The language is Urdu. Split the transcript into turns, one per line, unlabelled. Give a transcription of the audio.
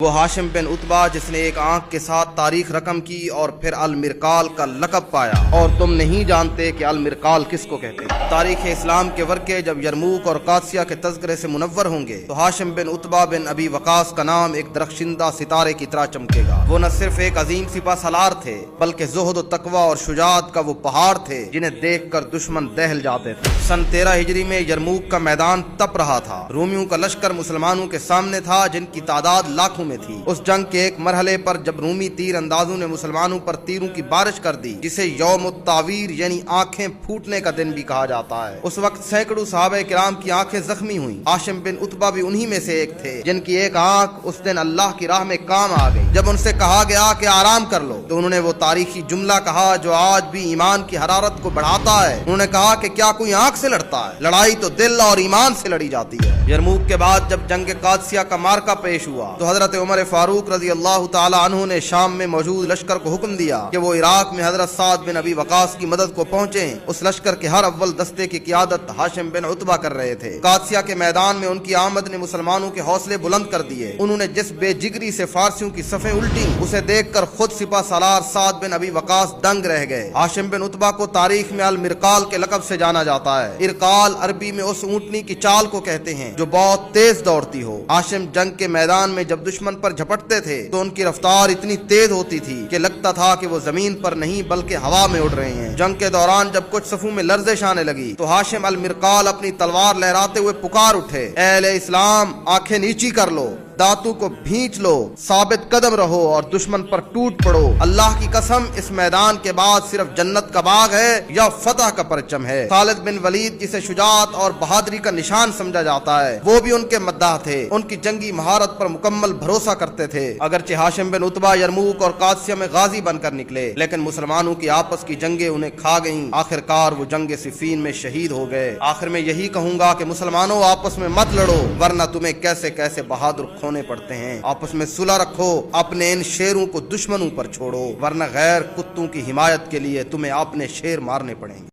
وہ ہاشم بن عتبہ جس نے ایک آنکھ کے ساتھ تاریخ رقم کی اور پھر المرقال کا لقب پایا، اور تم نہیں جانتے کہ المرقال کس کو کہتے ہیں۔ تاریخ اسلام کے ورقے جب یرموک اور قادسیہ کے تذکرے سے منور ہوں گے تو ہاشم بن عتبہ بن ابی وقاص کا نام ایک درخشندہ ستارے کی طرح چمکے گا۔ وہ نہ صرف ایک عظیم سپہ سالار تھے بلکہ زہد و تقوی اور شجاعت کا وہ پہاڑ تھے جنہیں دیکھ کر دشمن دہل جاتے تھے۔ سن 13 ہجری میں یرموک کا میدان تپ رہا تھا۔ رومیوں کا لشکر مسلمانوں کے سامنے تھا جن کی تعداد لاکھوں میں تھی۔ اس جنگ کے ایک مرحلے پر جب رومی تیر اندازوں نے مسلمانوں پر تیروں کی بارش کر دی، جسے یوم التعویر یعنی آنکھیں پھوٹنے کا دن بھی کہا جاتا ہے، اس وقت سینکڑوں صحابہ کرام کی آنکھیں زخمی ہوئیں۔ ہاشم بن عتبہ بھی انہی میں سے ایک تھے جن کی ایک آنکھ اس دن اللہ کی راہ میں کام آ گئی۔ جب ان سے کہا گیا کہ آرام کر لو تو انہوں نے وہ تاریخی جملہ کہا جو آج بھی ایمان کی حرارت کو بڑھاتا ہے۔ انہوں نے کہا کہ کیا کوئی آنکھ سے لڑتا ہے؟ لڑائی تو دل اور ایمان سے لڑی جاتی ہے۔ یرموک کے بعد جب جنگ قادسیہ کا معرکہ پیش ہوا تو حضرت عمر فاروق رضی اللہ تعالی عنہ نے شام میں موجود لشکر کو حکم دیا کہ وہ عراق میں حضرت سعد بن ابی وقاص کی مدد کو پہنچیں۔ اس لشکر کے ہر اول دستے کی قیادت ہاشم بن عتبہ کر رہے تھے۔ قادسیہ کے میدان میں ان کی آمد نے مسلمانوں کے حوصلے بلند کر دیے۔ انہوں نے جس بے جگری سے فارسیوں کی صفیں الٹی اسے دیکھ کر خود سپہ سالار سعد بن ابی وقاص دنگ رہ گئے۔ ہاشم بن عتبہ کو تاریخ میں المرقال کے لقب سے جانا جاتا ہے۔ ارقال عربی میں اس اونٹنی کی چال کو کہتے ہیں جو بہت تیز دوڑتی ہو۔ ہاشم جنگ کے میدان میں جب دشمن پر جھپٹتے تھے تو ان کی رفتار اتنی تیز ہوتی تھی کہ لگتا تھا کہ وہ زمین پر نہیں بلکہ ہوا میں اڑ رہے ہیں۔ جنگ کے دوران جب کچھ صفوں میں لرزش آنے لگی تو ہاشم المرقال اپنی تلوار لہراتے ہوئے پکار اٹھے، اے اہل اسلام، آنکھیں نیچی کر لو، دانتوں کو بھینچ لو، ثابت قدم رہو اور دشمن پر ٹوٹ پڑو۔ اللہ کی قسم، اس میدان کے بعد صرف جنت کا باغ ہے یا فتح کا پرچم ہے۔ خالد بن ولید جسے شجاعت اور بہادری کا نشان سمجھا جاتا ہے، وہ بھی ان کے مداح تھے۔ ان کی جنگی مہارت پر مکمل بھروسہ کرتے تھے۔ اگرچہ ہاشم بن عتبہ یرموک اور قادسیہ میں غازی بن کر نکلے لیکن مسلمانوں کی آپس کی جنگیں انہیں کھا گئیں۔ آخر کار وہ جنگ صفین میں شہید ہو گئے۔ آخر میں یہی کہوں گا کہ مسلمانوں آپس میں مت لڑو ورنہ تمہیں کیسے کیسے بہادر کھونے پڑتے ہیں۔ آپس میں صلح رکھو، اپنے ان شیروں کو دشمنوں پر چھوڑو ورنہ غیر کتوں کی حمایت کے لیے تمہیں اپنے شیر مارنے پڑیں گے۔